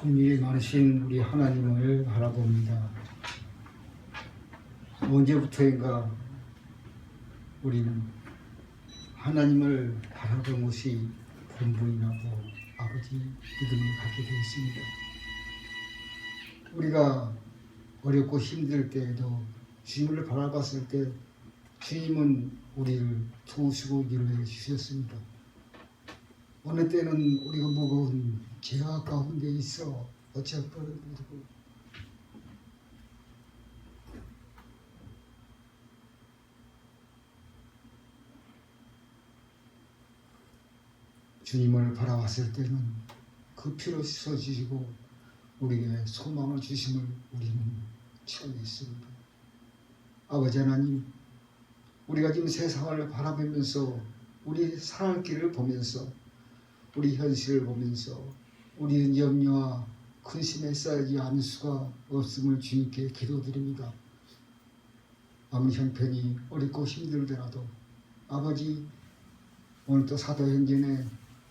긍휼이 많으신 우리 하나님을 바라봅니다. 언제부터인가 우리는 하나님을 바라본 것이 본분이라고 아버지 믿음을 갖게 되어 있습니다. 우리가 어렵고 힘들 때에도 주님을 바라봤을 때 주님은 우리를 도우시고 위로해 주셨습니다. 어느 때는 우리가 무거운 죄악 가운데 있어 어찌할 바를 모르고 주님을 바라봤을 때는 그 피로 씻어주시고 우리에게 소망을 주심을 우리는 체험했습니다. 아버지 하나님, 우리가 지금 세상을 바라보면서 우리 살아갈 길을 보면서 우리 현실을 보면서 우리는 염려와 근심에 쌓이지 않을 수가 없음을 주님께 기도드립니다. 아무리 형편이 어렵고 힘들더라도 아버지, 오늘도 사도행전에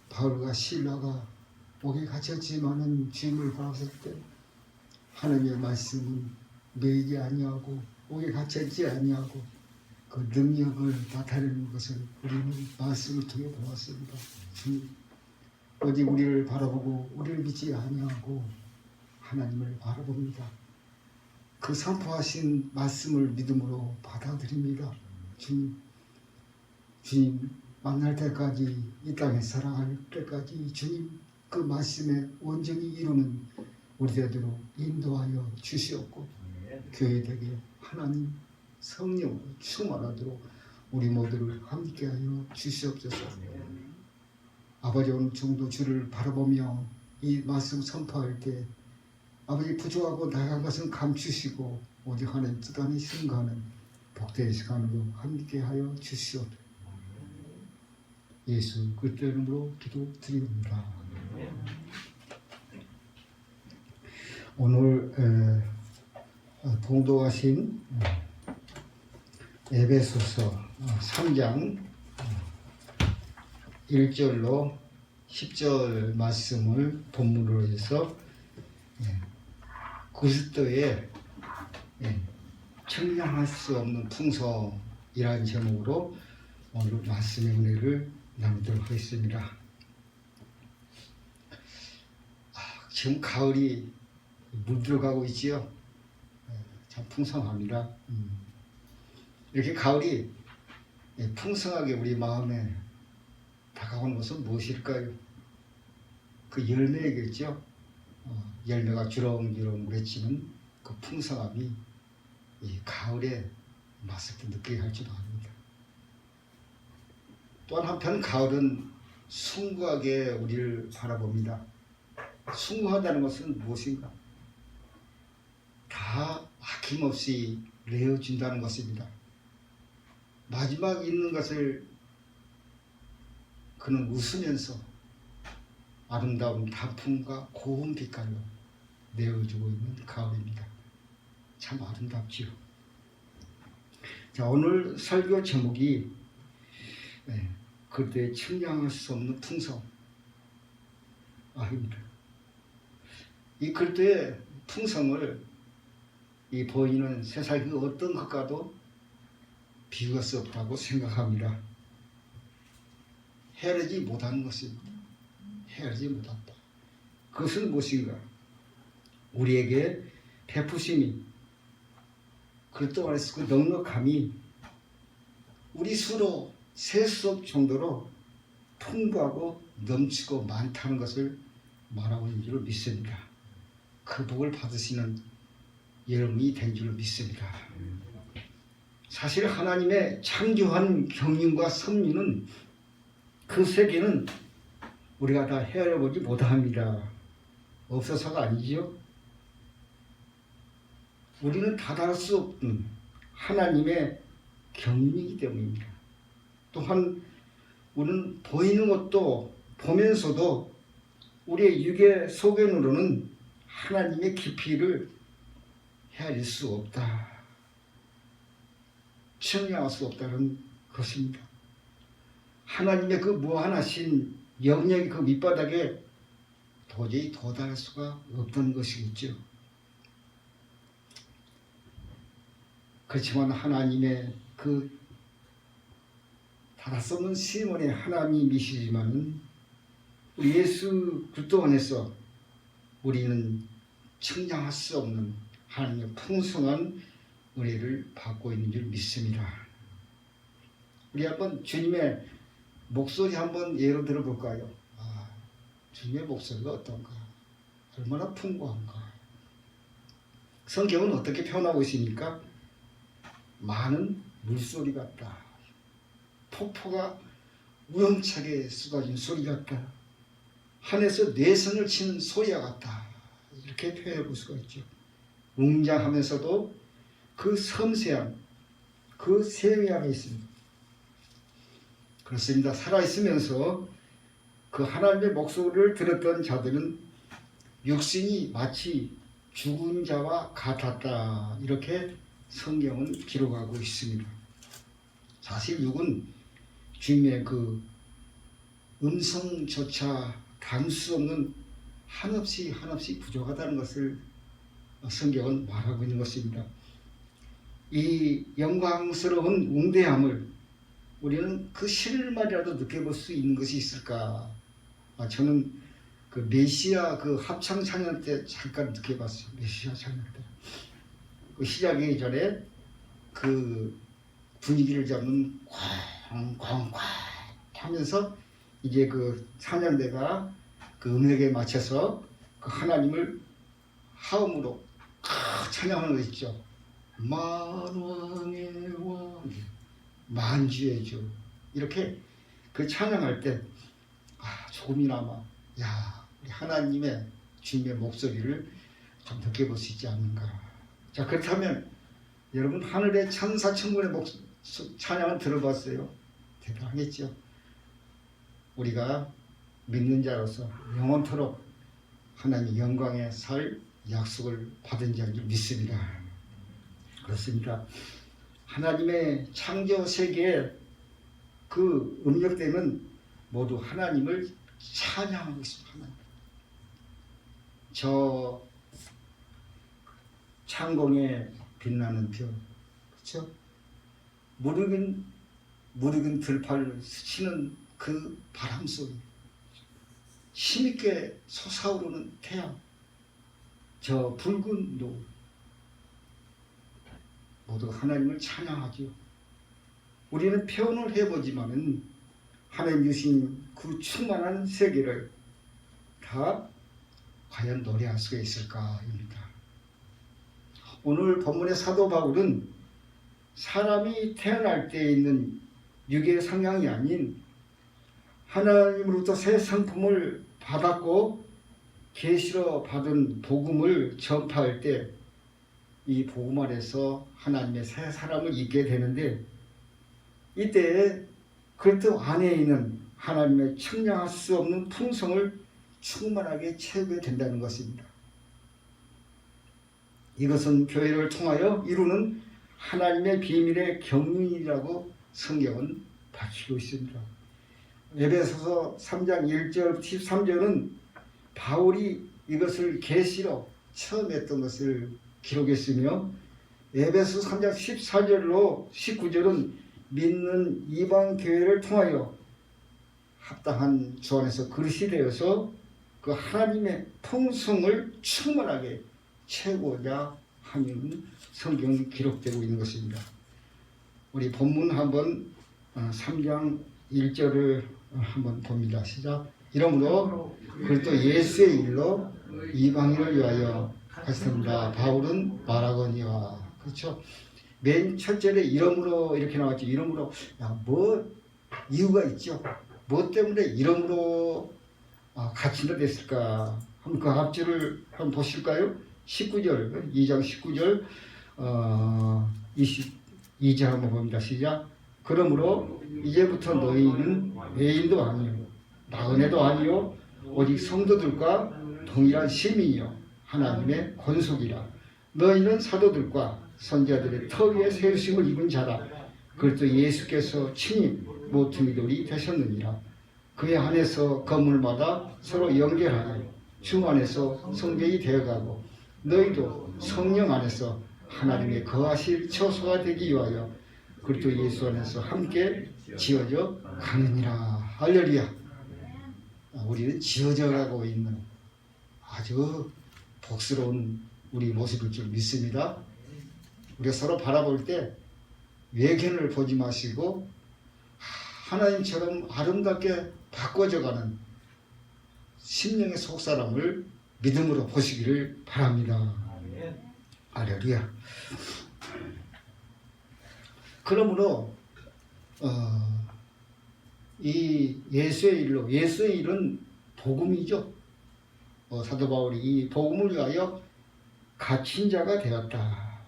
바울과 실라가 옥에 갇혔지만은 주님을 바라봤을 때 하나님의 말씀은 매이지 아니하고 옥에 갇혔지 아니하고 그 능력을 나타내는 것을 우리는 말씀을 통해 보았습니다. 주님, 어디 우리를 바라보고 우리를 믿지 아니하고 하나님을 바라봅니다. 그 선포하신 말씀을 믿음으로 받아들입니다. 주님 만날 때까지, 이 땅에 살아갈 때까지 주님 그 말씀에 온전히 이루는 우리들로 인도하여 주시옵고 교회되게 하나님 성령으로 충만하도록 우리 모두를 함께하여 주시옵소서. 아버지, 오늘 정도 주를 바라보며 이 말씀 선포할 때 아버지 부족하고 나간 것은 감추시고 오직 하나님 뜻 안에 승가하는 복된 시간으로 함께하여 주시옵소서. 예수 그리스도의 이름으로 기도드립니다. 오늘 봉독하신 에베소서 3장 1절로 10절 말씀을 본문으로 해서 그리스도의 청량할 수 없는 풍성이라는 제목으로 오늘 말씀의 은혜를 나누도록 하겠습니다. 지금 가을이 물들어가고 있지요. 참 풍성합니다. 이렇게 가을이 풍성하게 우리 마음에 다가오는 것은 무엇일까요? 그 열매겠죠. 열매가 주렁주렁 맺히는 그 풍성함이 이 가을에 맛을 또 느끼게 할 줄 압니다. 또한 한편 가을은 숭고하게 우리를 바라봅니다. 숭고하다는 것은 무엇인가? 다 아낌없이 내어준다는 것입니다. 마지막 있는 것을 그는 웃으면서 아름다운 단풍과 고운 빛깔로 내어주고 있는 가을입니다. 참 아름답지요. 자, 오늘 설교 제목이 그때의 측량할 수 없는 풍성입니다. 이 그때의 풍성을 이 보이는 세상 그 어떤 것과도 비교할 수 없다고 생각합니다. 헤아리지 못하는 것입니다. 헤아리지 못한다. 그것은 무엇인가? 우리에게 베푸심이, 그것도 말해서 그 넉넉함이 우리 수로 셀 수 없을 정도로 풍부하고 넘치고 많다는 것을 말하고 있는 줄 믿습니다. 그 복을 받으시는 여러분이 된 줄 믿습니다. 사실 하나님의 창조한 경륜과 섭리는 그 세계는 우리가 다 헤아려보지 못합니다. 없어서가 아니죠. 우리는 다다를 수 없는 하나님의 경륜이기 때문입니다. 또한 우리는 보이는 것도 보면서도 우리의 육의 소견으로는 하나님의 깊이를 헤아릴 수 없다. 측량할 수 없다는 것입니다. 하나님의 그 무한하신 영역의 그 밑바닥에 도저히 도달할 수가 없던 것이겠죠. 그렇지만 하나님의 그 닫을 수 없는 시몬의 하나님이시지만은 우리 예수 그리스도 안에서 우리는 측량할 수 없는 하나님의 풍성한 은혜를 받고 있는 줄 믿습니다. 우리 한번 주님의 목소리 한번 예로 들어볼까요? 주님의 목소리가 어떤가? 얼마나 풍부한가? 성경은 어떻게 표현하고 있습니까? 많은 물소리 같다. 폭포가 우렁차게 쏟아진 소리 같다. 하늘에서 뇌성을 치는 소리와 같다. 이렇게 표현해 볼 수가 있죠. 웅장하면서도 그 섬세함, 그 세미함이 있습니다. 그렇습니다. 살아있으면서 그 하나님의 목소리를 들었던 자들은 육신이 마치 죽은 자와 같았다. 이렇게 성경은 기록하고 있습니다. 사실 육은 주님의 그 음성조차 담을 수 없는 한없이 부족하다는 것을 성경은 말하고 있는 것입니다. 이 영광스러운 웅대함을 우리는 그 실말이라도 느껴볼 수 있는 것이 있을까? 저는 그 메시아 그 합창 찬양 때 잠깐 느껴봤어요. 메시아 찬양 때. 그 시작하기 전에 그 분위기를 잡는 쾅쾅쾅 하면서 이제 그 찬양대가 그 음역에 맞춰서 그 하나님을 하음으로 찬양하는 거 있죠. 만왕의 왕, 만주의 주. 이렇게 그 찬양할 때 조금이나마 우리 하나님의 주님의 목소리를 좀 느껴볼 수 있지 않는가. 자, 그렇다면 여러분 하늘의 천사 천군의 찬양을 들어봤어요? 대단하겠죠. 우리가 믿는 자로서 영원토록 하나님의 영광에 살 약속을 받은 자인 줄 믿습니다. 그렇습니다. 하나님의 창조 세계에 그 음력대는 모두 하나님을 찬양하고 있습니다. 하나님. 저 창공에 빛나는 별, 그렇죠? 무르긴 들판을 스치는 그 바람 소리, 힘있게 솟아오르는 태양, 저 붉은 노을, 모두 하나님을 찬양하죠. 우리는 표현을 해보지만은 하나님 주신 그 충만한 세계를 다 과연 노래할 수가 있을까입니다. 오늘 본문의 사도 바울은 사람이 태어날 때 있는 육의 성향이 아닌 하나님으로부터 새 성품을 받았고 계시로 받은 복음을 전파할 때 이 복음 안에서 하나님의 새 사람을 잊게 되는데, 이때 그리스도 안에 있는 하나님의 측량할 수 없는 풍성을 충만하게 채우게 된다는 것입니다. 이것은 교회를 통하여 이루는 하나님의 비밀의 경륜이라고 성경은 밝히고 있습니다. 에베소서 3장 1절 13절은 바울이 이것을 계시로 처음 했던 것을 기록했으며, 에베소 3장 14절로 19절은 믿는 이방 교회를 통하여 합당한 주 안에서 그릇이 되어서 그 하나님의 풍성을 충만하게 채우고자 하는 성경이 기록되고 있는 것입니다. 우리 본문 한번 3장 1절을 한번 봅니다. 시작. 이러므로 그리스도 예수의 일로 이방인을 위하여 하셨습니다. 바울은 말하거니와. 그렇죠? 맨 첫 절에 이러므로 이렇게 나왔죠. 이러므로 뭐 이유가 있죠. 뭐 때문에 이러므로 같이 됐을까? 한번 그 앞줄을 한번 보실까요? 19절, 2장 19절, 22절 한번 봅니다. 시작. 그러므로 이제부터 너희는 외인도 아니요 나그네도 아니요 오직 성도들과 동일한 시민이요 하나님의 권속이라. 너희는 사도들과 선지자들의 터 위에 세우심을 입은 자라. 그리스도 예수께서 친히 모퉁이돌이 되셨느니라. 그에 한해서 건물마다 서로 연결하여 주 안에서 성전이 되어가고 너희도 성령 안에서 하나님의 거하실 처소가 되기 위하여 그리스도 예수 안에서 함께 지어져 가느니라. 할렐루야. 우리는 지어져 가고 있는 아주 복스러운 우리 모습일 줄 믿습니다. 우리가 서로 바라볼 때 외견을 보지 마시고 하나님처럼 아름답게 바꿔져가는 심령의 속사람을 믿음으로 보시기를 바랍니다. 할렐루야. 그러므로 이 예수의 일로, 예수의 일은 복음이죠. 사도 바울이 이 복음을 위하여 갇힌 자가 되었다.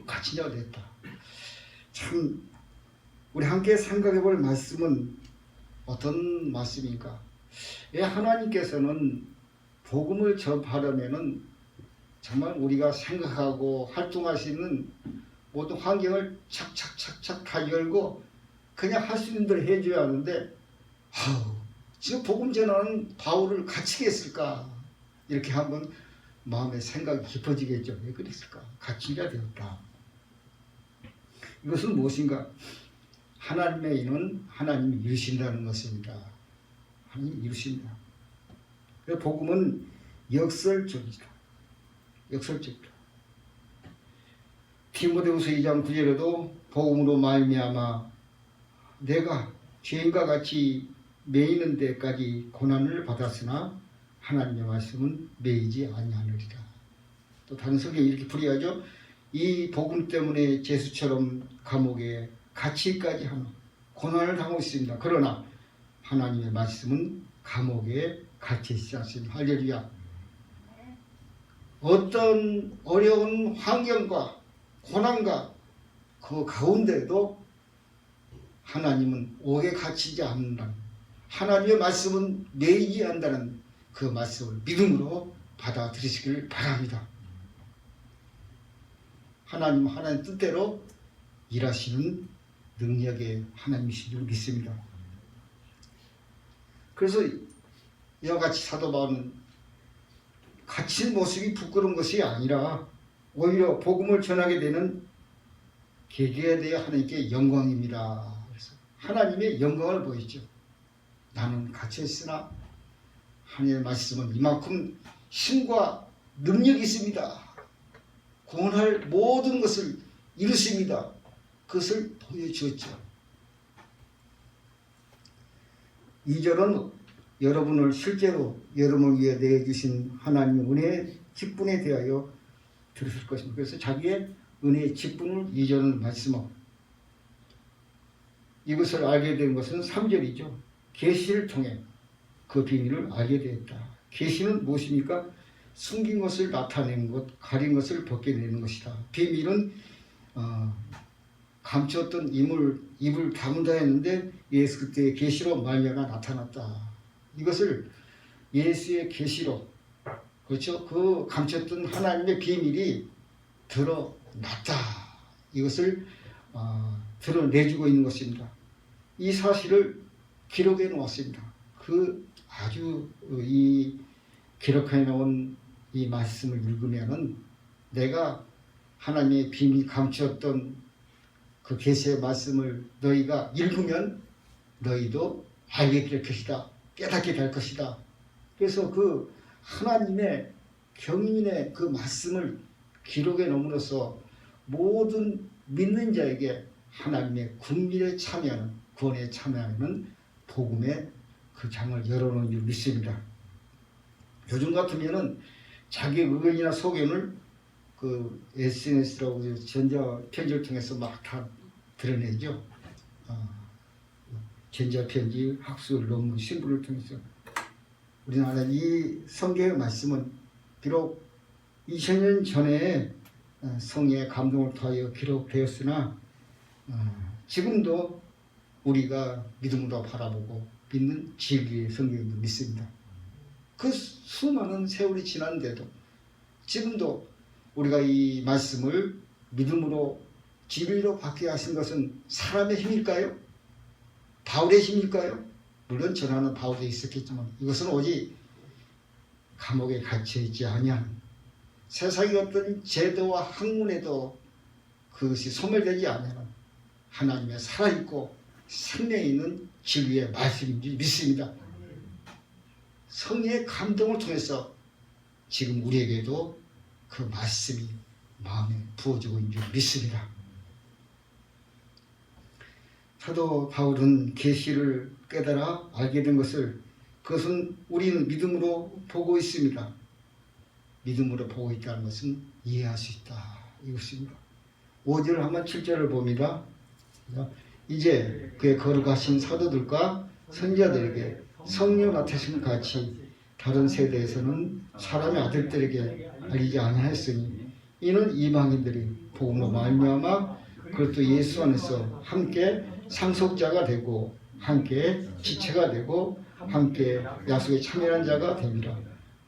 갇힌 자가 되었다. 참 우리 함께 생각해 볼 말씀은 어떤 말씀입니까? 왜 하나님께서는 복음을 전파하려면은 정말 우리가 생각하고 활동할 수 있는 모든 환경을 착착착착 다 열고 그냥 할 수 있는 대로 해줘야 하는데 지금 복음 전하는 바울을 갇히게 했을까? 이렇게 한번 마음의 생각이 깊어지겠죠. 왜 그랬을까? 갇힌 자 되었다. 이것은 무엇인가? 하나님의 일은 하나님이 이루신다는 것입니다. 하나님이 이루신다. 복음은 역설적이다. 역설적이다. 디모데후서 2장 9절에도 복음으로 말미암아 내가 죄인과 같이 매이는 데까지 고난을 받았으나 하나님의 말씀은 매이지 아니하느리라. 또 다른 성경이 이렇게 풀이하죠. 이 복음 때문에 제수처럼 감옥에 갇히기까지 하는 고난을 당하고 있습니다. 그러나 하나님의 말씀은 감옥에 갇혀있지 않습니다. 할렐루야. 어떤 어려운 환경과 고난과 그 가운데도 하나님은 옥에 갇히지 않는다는, 하나님의 말씀은 매이지 않는다는 그 말씀을 믿음으로 받아들이시길 바랍니다. 하나님은 하나님 뜻대로 일하시는 능력의 하나님이신 줄 믿습니다. 그래서 이와 같이 사도 바울은 갇힌 모습이 부끄러운 것이 아니라 오히려 복음을 전하게 되는 계기에 대해 하나님께 영광입니다. 그래서 하나님의 영광을 보이죠. 나는 갇혀있으나 하나님의 말씀은 이만큼 힘과 능력이 있습니다. 구원할 모든 것을 이루십니다. 그것을 보여주었죠. 2절은 여러분을 실제로 여러분을 위해 내주신 하나님의 은혜의 직분에 대하여 들으실 것입니다. 그래서 자기의 은혜의 직분을 2절은 말씀하고 이것을 알게 된 것은 3절이죠. 계시를 통해 그 비밀을 알게 되었다. 계시는 무엇입니까? 숨긴 것을 나타내는 것, 가린 것을 벗겨내는 것이다. 비밀은 감추었던 입을 다문다 했는데 예수 그리스도의 계시로 말미암아 나타났다. 이것을 예수의 계시로, 그렇죠? 그 감췄던 하나님의 비밀이 드러났다. 이것을 드러내주고 있는 것입니다. 이 사실을 기록해 놓았습니다. 그 아주 이 기록해 놓은 이 말씀을 읽으면은 내가 하나님의 비밀 감추었던 그 계시의 말씀을 너희가 읽으면 너희도 알게 될 것이다. 깨닫게 될 것이다. 그래서 그 하나님의 경륜의 그 말씀을 기록해 놓음으로써 모든 믿는 자에게 하나님의 국민에 참여하는, 구원에 참여하는 복음의 그 장을 열어놓은 줄 믿습니다. 요즘 같으면은 자기 의견이나 소견을 그 SNS라고 전자편지를 통해서 막 다 드러내죠. 전자편지, 학술, 논문, 신부를 통해서. 우리나라 이 성경의 말씀은 비록 2000년 전에 성령의 감동을 통하여 기록되었으나 지금도 우리가 믿음으로 바라보고 믿는 진리의 성경을 믿습니다. 그 수많은 세월이 지났는데도 지금도 우리가 이 말씀을 믿음으로 진리로 받게 하신 것은 사람의 힘일까요? 바울의 힘일까요? 물론 전하는 바울도 있었겠지만 이것은 오직 감옥에 갇혀있지 아니한 세상의 어떤 제도와 학문에도 그것이 소멸되지 아니하는 하나님의 살아있고 생명 있는 진리의 말씀인 줄 믿습니다. 성령의 감동을 통해서 지금 우리에게도 그 말씀이 마음에 부어지고 있는 줄 믿습니다. 사도 바울은 계시를 깨달아 알게 된 것을 그것은 우리는 믿음으로 보고 있습니다. 믿음으로 보고 있다는 것은 이해할 수 있다 이것입니다. 5절 한번 7절을 봅니다. 이제 그의 거룩하신 사도들과 선지자들에게 성령 나타내신 같이 다른 세대에서는 사람의 아들들에게 알리지 아니하였으니 이는 이방인들이 복음으로 말미암아 그것도 예수 안에서 함께 상속자가 되고 함께 지체가 되고 함께 약속에 참여한 자가 됩니다.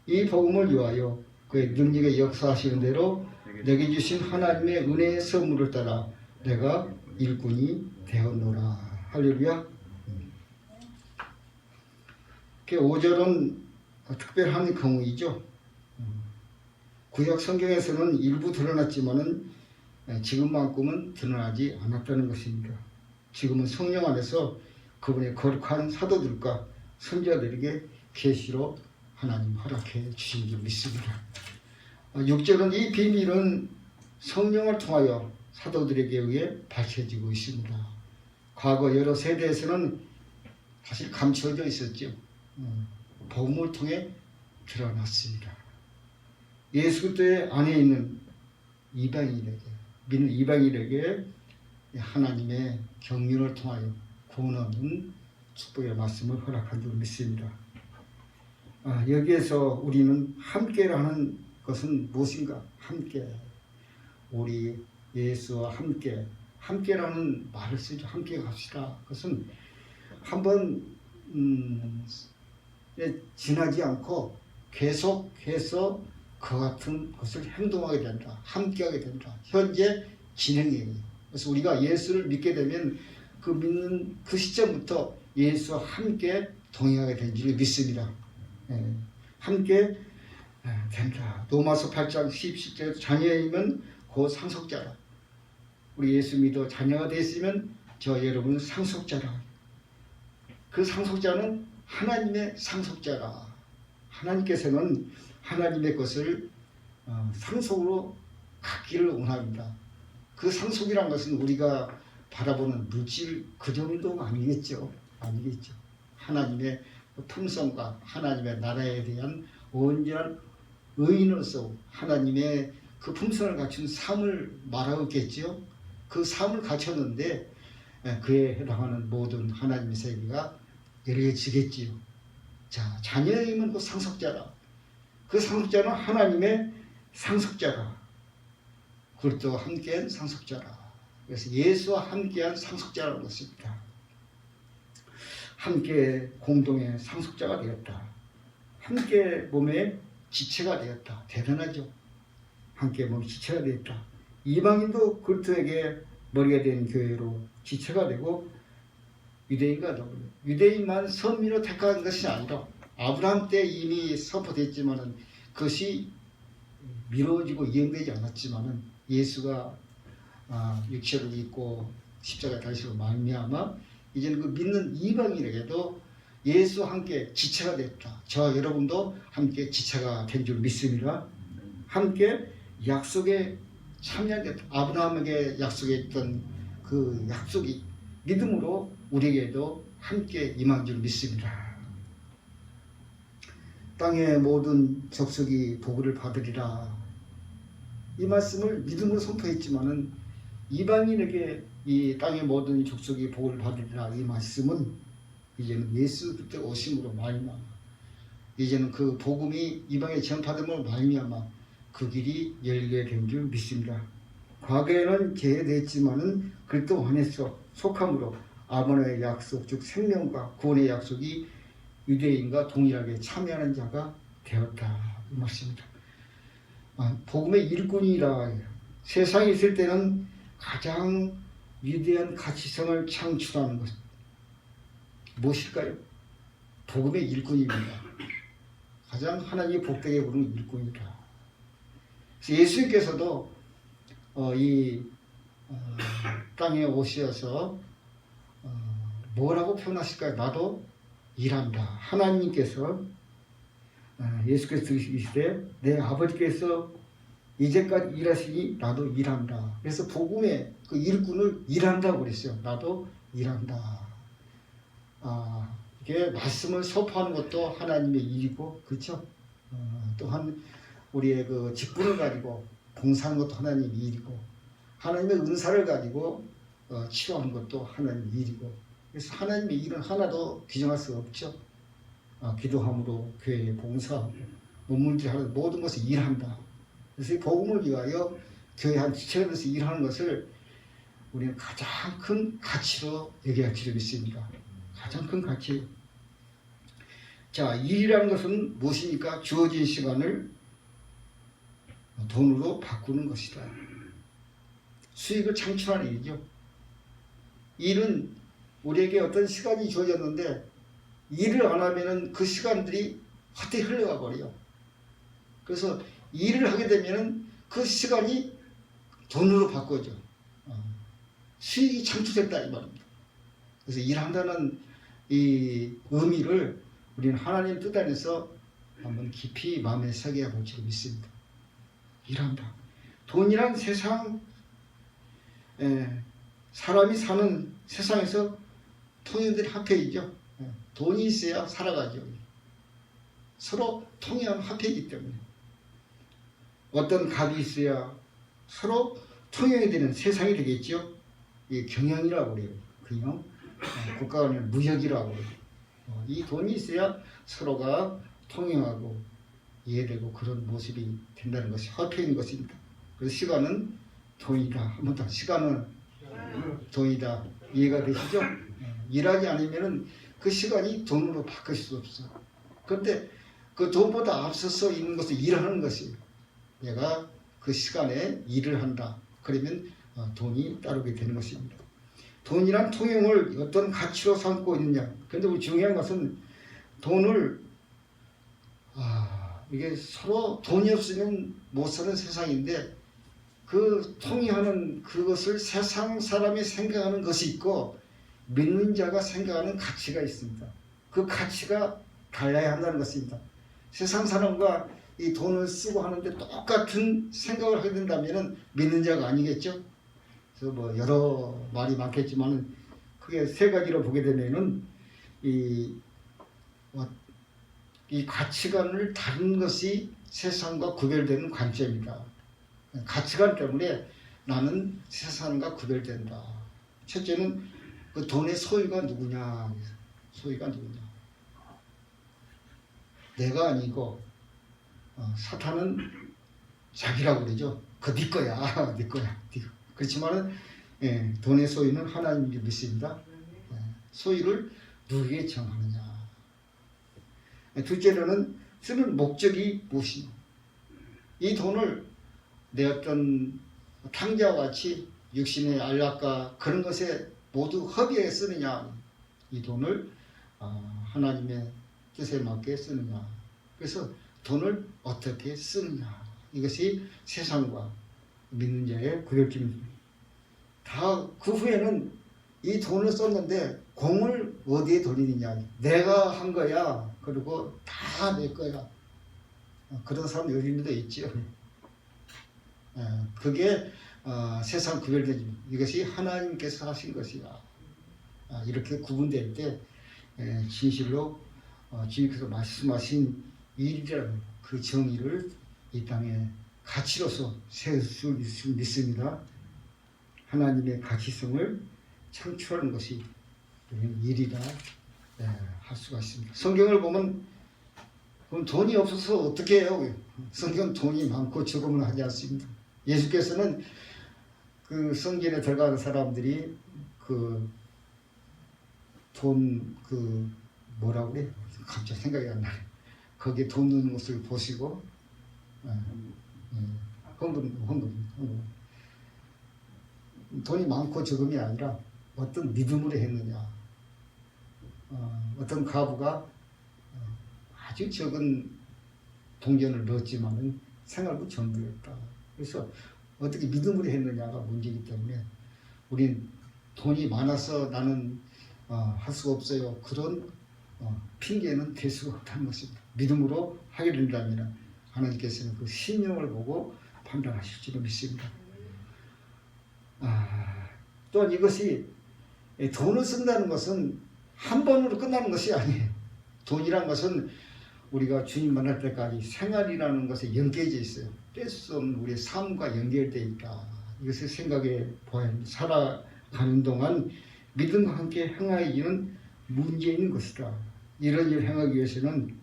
이 복음을 위하여 그의 능력의 역사하시는 대로 내게 주신 하나님의 은혜의 선물을 따라 내가 일꾼이 되었노라. 할렐루야. 5절은 특별한 경우이죠. 구약 성경에서는 일부 드러났지만은 지금만큼은 드러나지 않았다는 것입니다. 지금은 성령 안에서 그분의 거룩한 사도들과 선지자들에게 계시로 하나님 허락해 주신 줄 믿습니다. 6절은 이 비밀은 성령을 통하여 사도들에게 의해 밝혀지고 있습니다. 과거 여러 세대에서는 사실 감춰져 있었죠. 복음을 통해 드러났습니다. 예수 그리스도의 안에 있는 이방인에게 믿는 이방인에게 하나님의 경륜을 통하여 구원하는 축복의 말씀을 허락한 줄 믿습니다. 여기에서 우리는 함께라는 것은 무엇인가? 함께. 우리 예수와 함께라는 말을 쓰죠. 함께 갑시다. 그것은 한번 지나지 않고 계속해서 그 같은 것을 행동하게 된다. 함께하게 된다. 현재 진행이에요. 그래서 우리가 예수를 믿게 되면 그 믿는 그 시점부터 예수와 함께 동행하게 된 줄 믿습니다. 함께 된다. 로마서 8장 17절 자녀이면 곧 상속자라. 우리 예수 믿어 자녀가 됐으면 저 여러분은 상속자라. 그 상속자는 하나님의 상속자라. 하나님께서는 하나님의 것을 상속으로 갖기를 원합니다. 그 상속이란 것은 우리가 바라보는 물질 그 정도가 아니겠죠. 하나님의 품성과 하나님의 나라에 대한 온전한 의인으로서 하나님의 그 품성을 갖춘 삶을 말하고 있겠죠. 그 삶을 갖췄는데 그에 해당하는 모든 하나님의 세계가 열려지겠지요. 자, 자녀이면 그 상속자라. 그 상속자는 하나님의 상속자라. 그리스도와 함께한 상속자라. 그래서 예수와 함께한 상속자라는 것입니다. 함께 공동의 상속자가 되었다. 함께 몸의 지체가 되었다. 대단하죠. 함께 몸의 지체가 되었다. 이방인도 그리스도에게 머리가 된 교회로 지체가 되고 유대인과 더불어 유대인만 선민으로 택한 것이 아니라 아브라함 때 이미 선포됐지만은 그것이 미뤄지고 이행되지 않았지만은 예수가 육체를 입고 십자가에 달리시고 말미암아 이제는 그 믿는 이방인에게도 예수와 함께 지체가 됐다. 저 여러분도 함께 지체가 된 줄 믿습니다. 함께 약속에 참여했다. 아브라함에게 약속했던 그 약속이 믿음으로 우리에게도 함께 임한 줄 믿습니다. 땅의 모든 족속이 복을 받으리라. 이 말씀을 믿음으로 선포했지만은 이방인에게 이 땅의 모든 족속이 복을 받으리라. 이 말씀은 이제는 예수 그리스도 오심으로 말미암아 이제는 그 복음이 이방에 전파됨으로 말미암아 그 길이 열리게 된 줄 믿습니다. 과거에는 제외됐지만은 그리스도 안에서 속함으로 아브라함의 약속 즉 생명과 구원의 약속이 유대인과 동일하게 참여하는 자가 되었다. 이 말씀입니다. 복음의 일꾼이라 세상에 있을 때는 가장 위대한 가치성을 창출하는 것 무엇일까요? 복음의 일꾼입니다. 가장 하나님이 복되게 부르는 일꾼이다. 예수님께서도 이 땅에 오셔서 뭐라고 표현하실까요? 나도 일한다. 하나님께서 예수께서 이르시되 내 아버지께서 이제까지 일하시니 나도 일한다. 그래서 복음의 그 일꾼을 일한다고 그랬어요. 나도 일한다. 이게 말씀을 선포하는 것도 하나님의 일이고, 그렇죠? 또한 우리의 그 직분을 가지고 봉사하는 것도 하나님의 일이고, 하나님의 은사를 가지고 치료하는 것도 하나님의 일이고, 그래서 하나님의 일은 하나도 규정할 수 없죠. 기도함으로 교회에 봉사하고 문물질하는 모든 것을 일한다. 그래서 이 복음을 위하여 교회 한 지체가 돼서 일하는 것을 우리는 가장 큰 가치로 여겨야 할 줄로 믿습니다. 가장 큰 가치. 자, 일이라는 것은 무엇입니까? 주어진 시간을 돈으로 바꾸는 것이다. 수익을 창출하는 일이죠. 일은 우리에게 어떤 시간이 주어졌는데 일을 안 하면은 그 시간들이 헛되이 흘러가 버려요. 그래서 일을 하게 되면은 그 시간이 돈으로 바꿔져. 수익이 창출됐다 이 말입니다. 그래서 일한다는 이 의미를 우리는 하나님 뜻 안에서 한번 깊이 마음에 새겨야 볼 줄 믿습니다. 일한다. 돈이란 세상 사람이 사는 세상에서 통행들이 합해이죠. 돈이 있어야 살아가죠. 서로 통행하면 합해이기 때문에 어떤 값이 있어야 서로 통용이 되는 세상이 되겠죠. 이 경영이라고 그래요. 경영. 국가 간의 무역이라고 그래요. 이 돈이 있어야 서로가 통용하고 이해되고 그런 모습이 된다는 것이 화폐인 것입니다. 그래서 시간은 돈이다. 한 번 더. 시간은 돈이다. 이해가 되시죠? 일하지 않으면은 그 시간이 돈으로 바뀔 수 없어. 그런데 그 돈보다 앞서서 있는 것은 일하는 것이에요. 내가 그 시간에 일을 한다. 그러면 돈이 따르게 되는 것입니다. 돈이란 통용을 어떤 가치로 삼고 있느냐. 그런데 우리 중요한 것은 돈을 이게 서로 돈이 없으면 못 사는 세상인데 그 통용하는 그것을 세상 사람이 생각하는 것이 있고 믿는 자가 생각하는 가치가 있습니다. 그 가치가 달라야 한다는 것입니다. 세상 사람과 이 돈을 쓰고 하는데 똑같은 생각을 하게 된다면 믿는 자가 아니겠죠? 그래서 뭐 여러 말이 많겠지만 크게 세 가지로 보게 되면은 이 가치관을 다른 것이 세상과 구별되는 관점이다. 가치관 때문에 나는 세상과 구별된다. 첫째는 그 돈의 소유가 누구냐. 소유가 누구냐. 내가 아니고 사탄은 자기라고 그러죠. 그거 네 거야. 네 거야. 그렇지만은 돈의 소유는 하나님이 믿습니다. 소유를 누구에게 정하느냐. 둘째로는 쓰는 목적이 무엇이냐. 이 돈을 내 어떤 탕자와 같이 육신의 안락과 그런 것에 모두 허비에 쓰느냐. 이 돈을 하나님의 뜻에 맞게 쓰느냐. 그래서 돈을 어떻게 쓰느냐. 이것이 세상과 믿는 자의 구별점입니다. 다 그 후에는 이 돈을 썼는데 공을 어디에 돌리느냐. 내가 한 거야. 그리고 다 내 거야. 그런 사람 요즘도 있죠. 그게 세상 구별되지. 이것이 하나님께서 하신 것이야. 이렇게 구분될 때 진실로 주님께서 말씀하신 일이라는 그 정의를 이 땅에 가치로서 세울 수 믿습니다. 하나님의 가치성을 창출하는 것이 일이라 할 수가 있습니다. 성경을 보면 그럼 돈이 없어서 어떻게 해요? 성경은 돈이 많고 적음을 하지 않습니다. 예수께서는 그 성전에 들어가는 사람들이 그 돈 뭐라고 그래? 갑자기 생각이 안 나요. 거기에 돈 넣는 것을 보시고 헌금. 돈이 많고 적음이 아니라 어떤 믿음으로 했느냐. 어떤 가부가 아주 적은 동전을 넣었지만은 생활부 전부였다. 그래서 어떻게 믿음으로 했느냐가 문제이기 때문에 우린 돈이 많아서 나는 할 수가 없어요. 그런 핑계는 될 수가 없다는 것입니다. 믿음으로 하게 된다면 하나님께서는 그 신령을 보고 판단하실 줄로 믿습니다. 또한 이것이 돈을 쓴다는 것은 한 번으로 끝나는 것이 아니에요. 돈이란 것은 우리가 주님 만날 때까지 생활이라는 것에 연계되어 있어요. 뗄 수 없는 우리의 삶과 연결되어 있다. 이것을 생각해 보아야 합니다. 살아가는 동안 믿음과 함께 행하기는 문제 있는 것이다. 이런 일을 행하기 위해서는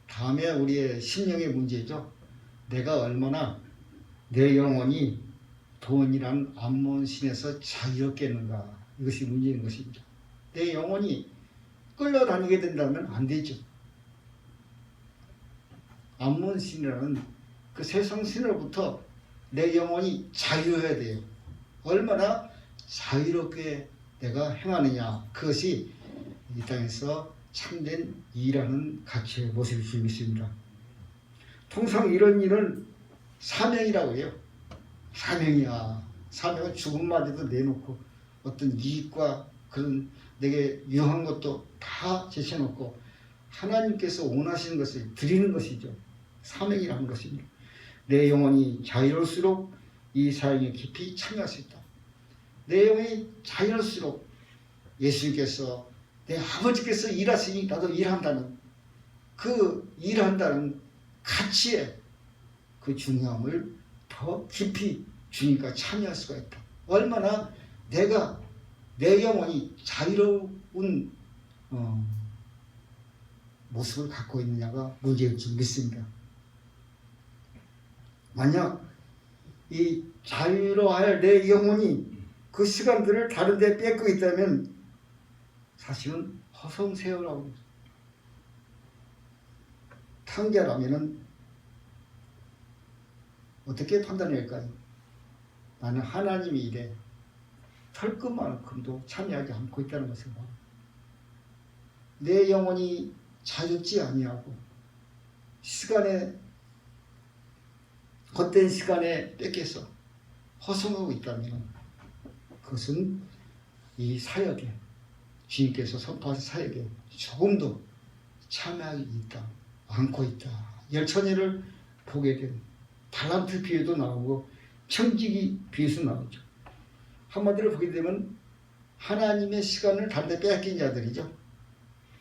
다음에 우리의 심령의 문제죠. 내가 얼마나 내 영혼이 돈이란 암몬신에서 자유롭겠는가. 이것이 문제인 것입니다. 내 영혼이 끌려다니게 된다면 안 되죠. 암몬신이라는 그 세상 신으로부터 내 영혼이 자유해야 돼요. 얼마나 자유롭게 내가 행하느냐. 그것이 이 땅에서 참된 일하는 가치의 모습일 수 있습니다. 통상 이런 일은 사명이라고 해요. 사명이야. 사명은 죽음마저도 내놓고 어떤 이익과 그런 내게 유한 것도 다 제쳐놓고 하나님께서 원하시는 것을 드리는 것이죠. 사명이라는 것입니다. 내 영혼이 자유로울수록 이 사역에 깊이 참여할 수 있다. 내 영혼이 자유로울수록 예수님께서 내 아버지께서 일하시니 나도 일한다는 그 일한다는 가치의 그 중요함을 더 깊이 주님과 참여할 수가 있다. 얼마나 내 영혼이 자유로운 모습을 갖고 있느냐가 문제일 줄 믿습니다. 만약 이 자유로워할 내 영혼이 그 시간들을 다른 데 뺏고 있다면 사실은 허송세월하고 탕자라면은 어떻게 판단할까요? 나는 하나님의 일에 털끝만큼도 참여하지 않고 있다는 것을 봐. 내 영혼이 자유롭지 아니하고 헛된 시간에 뺏겨서 허송하고 있다면 그것은 이 사역에 주님께서 선포하신 사역에 조금도 참여하지 않고 있다. 열천회를 보게 된 달란트 비유도 나오고 청지기 비유도 나오죠. 한마디로 보게 되면 하나님의 시간을 다른 데 빼앗긴 자들이죠.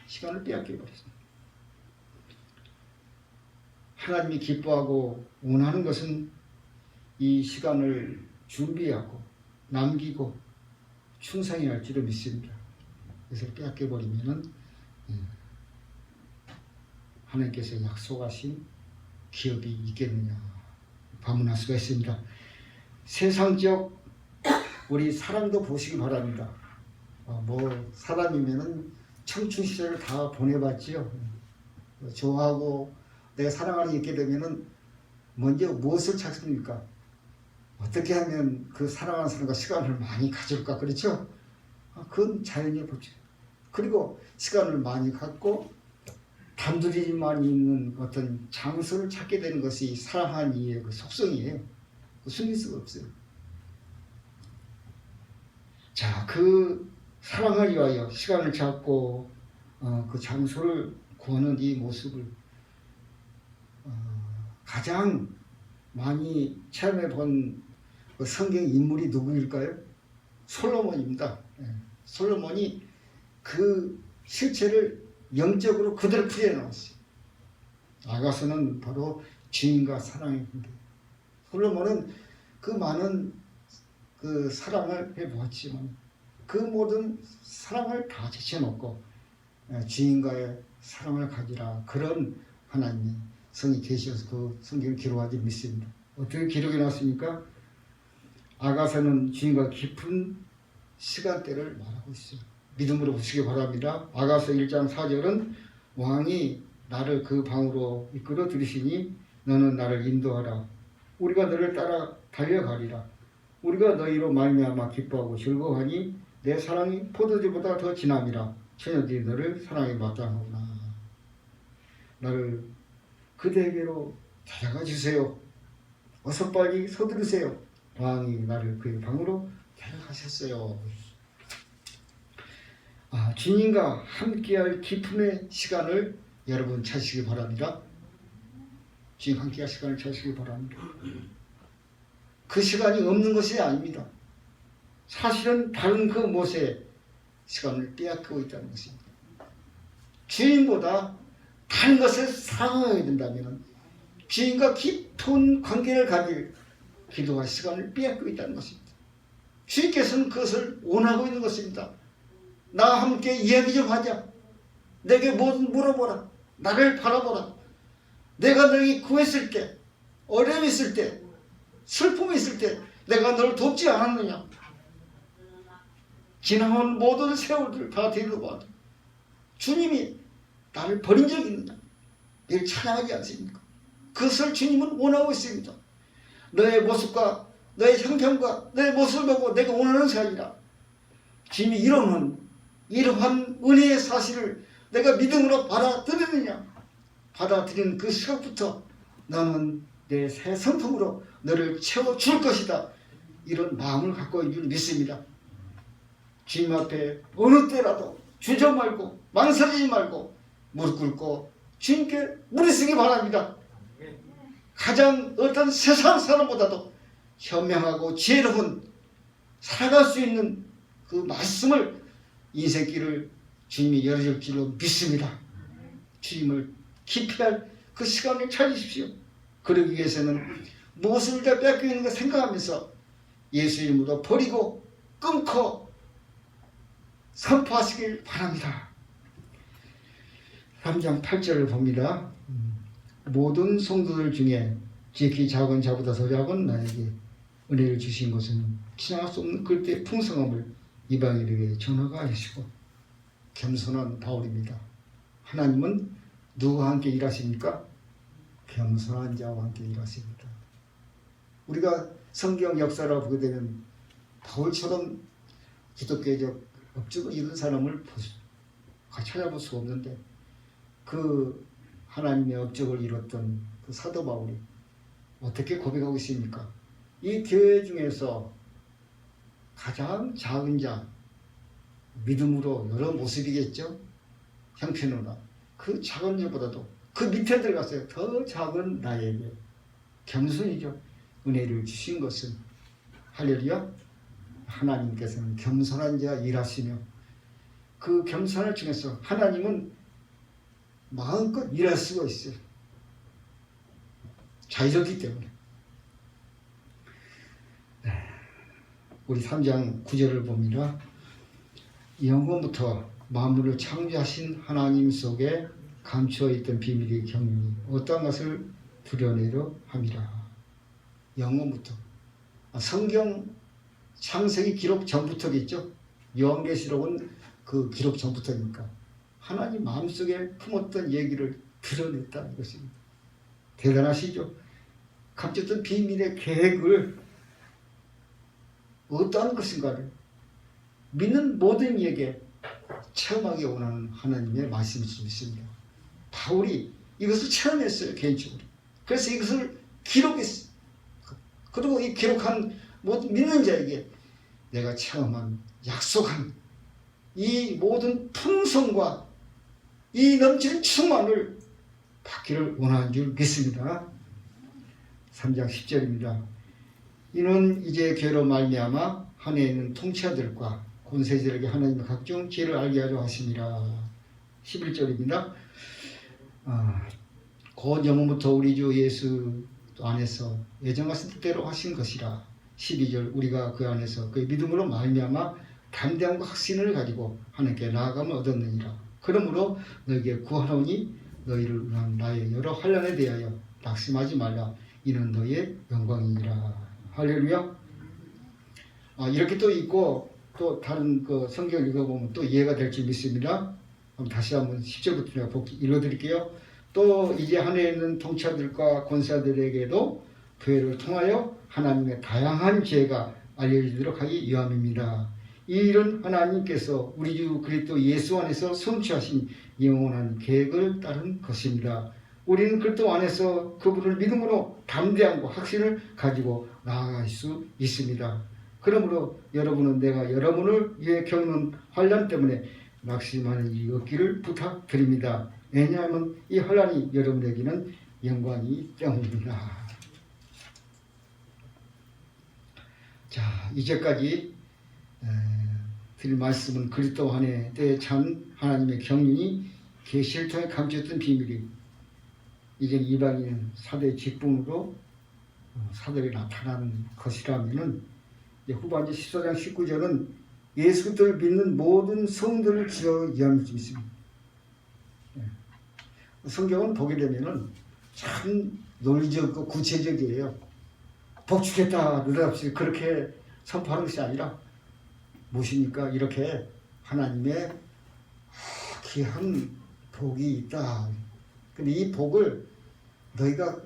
시간을 빼앗겨버렸습니다. 하나님이 기뻐하고 원하는 것은 이 시간을 준비하고 남기고 충성해야 할 줄을 믿습니다. 그래서 빼앗겨버리면은 하나님께서 약속하신 기업이 있겠느냐 반문할 수가 있습니다. 세상적 우리 사랑도 보시기 바랍니다. 사람이면은 청춘 시절을 다 보내봤지요. 좋아하고 내가 사랑하는 있게 되면은 먼저 무엇을 찾습니까? 어떻게 하면 그 사랑하는 사람과 시간을 많이 가질까? 그렇죠? 그건 자연의 법칙. 그리고 시간을 많이 갖고 단둘이만 있는 어떤 장소를 찾게 되는 것이 사랑하는 이의 그 속성이에요. 숨길 수가 없어요. 자, 그 사랑을 위하여 시간을 찾고 그 장소를 구하는 이 모습을 가장 많이 체험해 본 그 성경 인물이 누구일까요? 솔로몬입니다. 솔로몬이 그 실체를 영적으로 그대로 풀이해 나왔어요. 아가서는 바로 주인과 사랑의 관계. 솔로몬은 그 많은 그 사랑을 해보았지만 그 모든 사랑을 다 제쳐놓고 주인과의 사랑을 가지라. 그런 하나님의 성이 계셔서 그 성경을 기록하지 믿습니다. 어떻게 기록해 놨습니까? 아가서는 주인과 깊은 시간대를 말하고 있어요. 믿음으로 보시기 바랍니다. 아가서 1장 4절은 왕이 나를 그 방으로 이끌어 들이시니 너는 나를 인도하라. 우리가 너를 따라 달려가리라. 우리가 너희로 말미암아 기뻐하고 즐거워하니 내 사랑이 포도주보다 더 진함이라. 처녀들이 너를 사랑에 마땅하구나. 나를 그대에게로 데려가 주세요. 어서 빨리 서두르세요. 왕이 나를 그의 방으로 데려가셨어요. 주님과 함께할 기쁨의 시간을 여러분 찾으시기 바랍니다. 주님 함께할 시간을 찾으시기 바랍니다. 그 시간이 없는 것이 아닙니다. 사실은 다른 그 무엇의 시간을 빼앗기고 있다는 것입니다. 주님보다 다른 것을 사랑해야 된다면 주님과 깊은 관계를 가질 기도와 시간을 빼앗기고 있다는 것입니다. 주님께서는 그것을 원하고 있는 것입니다. 나와 함께 이야기 좀 하자. 내게 뭐든 물어보라. 나를 바라보라. 내가 너에게 구했을 때, 어려움이 있을 때, 슬픔이 있을 때 내가 너를 돕지 않았느냐. 지나온 모든 세월들 다 되돌아봐도 주님이 나를 버린 적이 있느냐. 이를 찬양하지 않습니까? 그것을 주님은 원하고 있습니다. 너의 모습과 너의 형편과 너의 모습을 보고 내가 원하는 것이 아니라 주님이 이러한 은혜의 사실을 내가 믿음으로 받아들이느냐. 받아들이는 그 시각부터 너는 내 새 성품으로 너를 채워줄 것이다. 이런 마음을 갖고 있는 줄 믿습니다. 주님 앞에 어느 때라도 주저 말고 망설이지 말고 무릎 꿇고 주님께 무릎 쓰기 바랍니다. 가장 어떤 세상 사람보다도 현명하고 지혜로운 살아갈 수 있는 그 말씀을 인생길을 주님이 열어줄 줄로 믿습니다. 주님을 기피할 그 시간을 찾으십시오. 그러기 위해서는 무엇을 다 뺏기고 있는 가 생각하면서 예수 이름으로 버리고 끊고 선포하시길 바랍니다. 3장 8절을 봅니다. 모든 성도들 중에 지극히 작은 자보다 더 작은 나에게 은혜를 주신 것은 지나갈 수 없는 그때의 풍성함을 이방인에게 전하가 하시고. 겸손한 바울입니다. 하나님은 누구와 함께 일하십니까? 겸손한 자와 함께 일하십니다. 우리가 성경 역사를 보게 되면 바울처럼 기독교적 업적을 이룬 사람을 찾아볼 수가 없는데 그 하나님의 업적을 이뤘던 그 사도 바울이 어떻게 고백하고 있습니까? 이 교회 중에서 가장 작은 자, 믿음으로 여러 모습이겠죠? 형편으로 그 작은 자보다도 그 밑에 들어갔어요. 더 작은 나에게 겸손이죠. 은혜를 주신 것은 할렐루야. 하나님께서는 겸손한 자 일하시며 그 겸손을 중에서 하나님은 마음껏 일할 수가 있어요. 자유롭기 때문에. 우리 3장 9절을 봅니다. 영원부터 만물을 창조하신 하나님 속에 감추어 있던 비밀의 경륜이 어떠한 것을 드러내려 함이라. 영원부터. 성경 창세기 기록 전부터겠죠. 요한계시록은 그 기록 전부터니까 하나님 마음속에 품었던 얘기를 드러냈다는 것입니다. 대단하시죠. 감췄던 비밀의 계획을 어떠한 것인가를 믿는 모든 이에게 체험하기 원하는 하나님의 말씀일 수 있습니다. 바울이 이것을 체험했어요. 개인적으로. 그래서 이것을 기록했어요. 그리고 이 기록한 모든 믿는 자에게 내가 체험한 약속한 이 모든 풍성과 이 넘치는 충만을 받기를 원하는 줄 믿습니다. 3장 10절입니다. 이는 이제 죄로 말미암아 한 해에 있는 통치자들과 권세자들에게 하나님의 각종 지혜를 알게 하려 하심이라. 11절입니다. 곧 영원부터 우리 주 예수 안에서 예전 같은 뜻대로 하신 것이라. 12절 우리가 그 안에서 그의 믿음으로 말미암아 담대함과 확신을 가지고 하나님께 나아감을 얻었느니라. 그러므로 너에게 구하노니 너희를 위한 나의 여러 환난에 대하여 낙심하지 말라. 이는 너의 영광이니라. 할렐루야. 이렇게 또 있고 또 다른 그 성경 읽어보면 또 이해가 될지 믿습니다. 다시 한번 10절부터 제가 읽어드릴게요. 또 이제 한 해에 있는 통치자들과 권사들에게도 교회를 통하여 하나님의 다양한 지혜가 알려지도록 하기 위함입니다. 이 일은 하나님께서 우리 주 그리스도 예수 안에서 성취하신 영원한 계획을 따른 것입니다. 우리는 그리스도 안에서 그분을 믿음으로 담대함과 확신을 가지고 나아갈 수 있습니다. 그러므로 여러분은 내가 여러분을 위해 겪는 환난 때문에 낙심하는 일이 없기를 부탁드립니다. 왜냐하면 이 환난이 여러분에게는 영광이기 때문입니다. 자, 이제까지 드릴 말씀은 그리스도 안에 대한 하나님의 경륜이 계시를 통해 감추었던 비밀이 이제 이방인 사대 직분으로 사들이 나타난 것이라면은 후반절 14장 19절은 예수 그리스도를 믿는 모든 성도를 지어 이해할 수 있습니다. 성경은 보게 되면은 참 논리적이고 구체적이에요. 복주겠다 느닷없이 그렇게 선포하는 것이 아니라 무엇입니까? 이렇게 하나님의 귀한 복이 있다. 근데 이 복을 너희가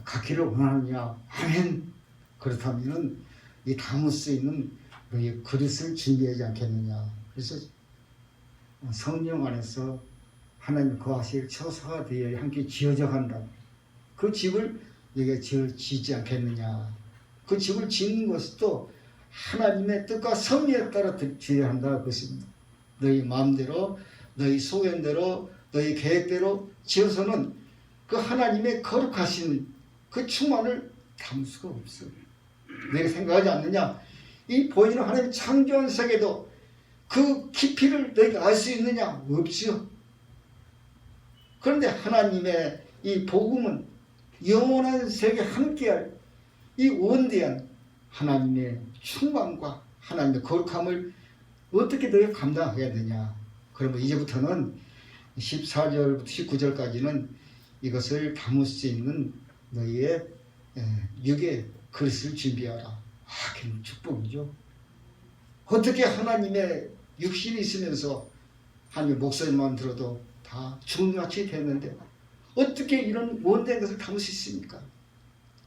갖기를 원하느냐? 아멘. 그렇다면은 이 담을 수 있는 너희 그릇을 준비하지 않겠느냐? 그래서 성령 안에서 하나님 거하실 처소가 되어 함께 지어져 간다. 그 집을 너희가 지지 않겠느냐? 그 집을 짓는 것도 하나님의 뜻과 섭리에 따라 지어야 한다. 그것입니다. 너희 마음대로, 너희 소견대로, 너희 계획대로 지어서는 그 하나님의 거룩하신 그 충만을 담을 수가 없어요. 내가 생각하지 않느냐? 이 보이는 하나님 창조한 세계도 그 깊이를 너희가 알 수 있느냐? 없죠. 그런데 하나님의 이 복음은 영원한 세계 함께할 이 원대한 하나님의 충만과 하나님의 거룩함을 어떻게 너희가 감당해야 되냐? 그러면 이제부터는 14절부터 19절까지는 이것을 담을 수 있는 너희의 육의 그릇을 준비하라. 그건 축복이죠. 어떻게 하나님의 육신이 있으면서 하나님의 목소리만 들어도 다 죽음같이 됐는데 어떻게 이런 원대한 것을 담을 수 있습니까?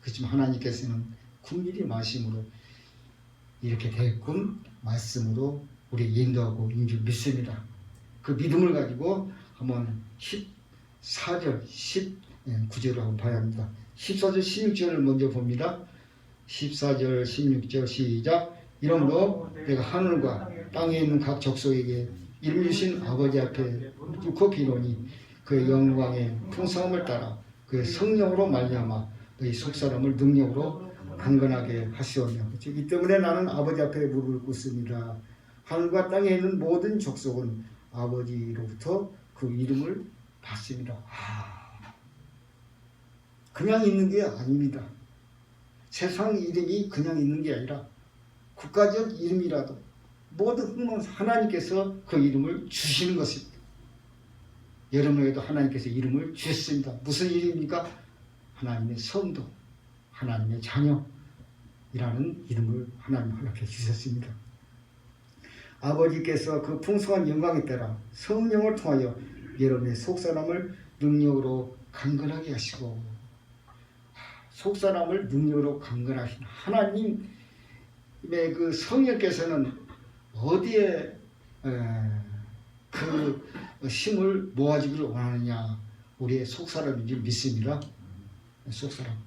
그렇지만 하나님께서는 궁밀히 말씀으로 이렇게 되게끔 말씀으로 우리 인도하고 있는 줄 믿습니다. 그 믿음을 가지고 한번 14절, 19절을 한번 봐야 합니다. 14절, 16절을 먼저 봅니다. 14절, 16절 시작. 이러므로 내가 하늘과 땅에 있는 각 족속에게 이름 주신 아버지 앞에 뚫고 비노니 그의 영광의 풍성함을 따라 그의 성령으로 말미암아 너희 속사람을 능력으로 강건하게 하시오며. 이 때문에 나는 아버지 앞에 무릎을 꿇습니다. 하늘과 땅에 있는 모든 족속은 아버지로부터 그 이름을 받습니다. 그냥 있는 게 아닙니다. 세상 이름이 그냥 있는 게 아니라 국가적 이름이라도 모든 흑만 하나님께서 그 이름을 주시는 것입니다. 여러분에게도 하나님께서 이름을 주셨습니다. 무슨 이름입니까? 하나님의 성도, 하나님의 자녀이라는 이름을 하나님 허락해 주셨습니다. 아버지께서 그 풍성한 영광에 따라 성령을 통하여 여러분의 속사람을 능력으로 강건하게 하시고, 속사람을 능력으로 강건하신 하나님의 그 성령께서는 어디에 그 힘을 모아주기를 원하느냐? 우리의 속사람인 줄 믿습니다. 속사람.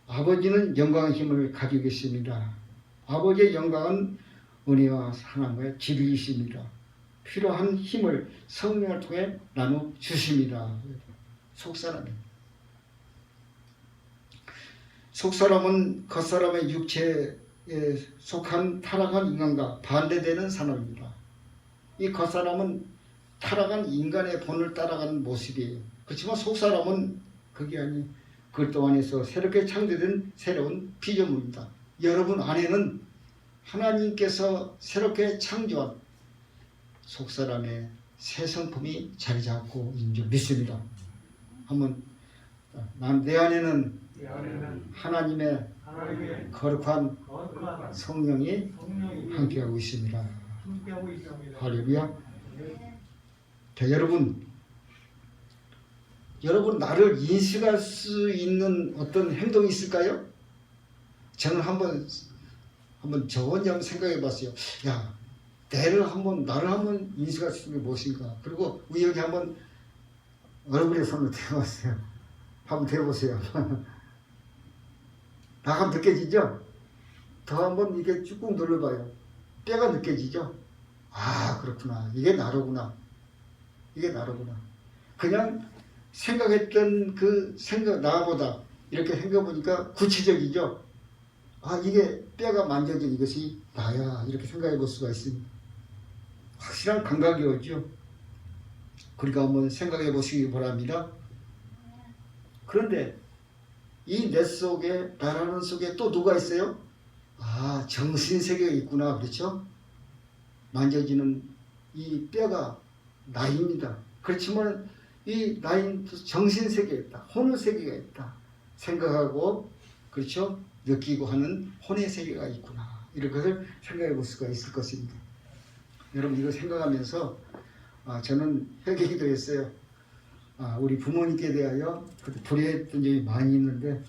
아버지는 영광의 힘을 가지고 계십니다. 아버지의 영광은 은혜와 사랑과의 지리이십니다. 필요한 힘을 성령을 통해 나눠 주십니다. 속사람입니다. 속사람은 겉사람의 육체에 속한 타락한 인간과 반대되는 사람입니다. 이 겉사람은 타락한 인간의 본을 따라가는 모습이에요. 그렇지만 속사람은 그게 아니에요. 그리스도 안에서 새롭게 창조된 새로운 피조물입니다. 여러분 안에는 하나님께서 새롭게 창조한 속사람의 새 성품이 자리 잡고 있는 줄 믿습니다. 한번 내 안에는 하나님의 거룩한 성령이 함께하고 있습니다. 할렐루야. 자, 여러분 나를 인식할 수 있는 어떤 행동이 있을까요? 저는 한번 한번 저 혼자 한번 생각해 봤어요. 야, 나를 한번 인식할 수 있는 게 무엇인가. 그리고 우연히 한번 얼굴에 손을 대봤어요. 한번 대보세요. 나가 느껴지죠? 더 한번 이게 쭉 눌러봐요. 뼈가 느껴지죠? 아, 그렇구나. 이게 나로구나. 이게 나로구나. 그냥 생각했던 그 생각, 나보다 이렇게 생각해보니까 구체적이죠? 아, 이게 뼈가 만져진 이것이 나야. 이렇게 생각해 볼 수가 있습니다. 확실한 감각이 오죠. 그러니까 한번 생각해 보시기 바랍니다. 그런데 이 내 속에, 나라는 속에 또 누가 있어요? 아, 정신세계가 있구나. 그렇죠? 만져지는 이 뼈가 나입니다. 그렇지만 이 나인 정신세계에 있다. 혼의 세계가 있다. 생각하고, 그렇죠? 느끼고 하는 혼의 세계가 있구나. 이런 것을 생각해 볼 수가 있을 것입니다. 여러분, 이거 생각하면서 저는 회개기도 했어요. 우리 부모님께 대하여 불의했던 점이 많이 있는데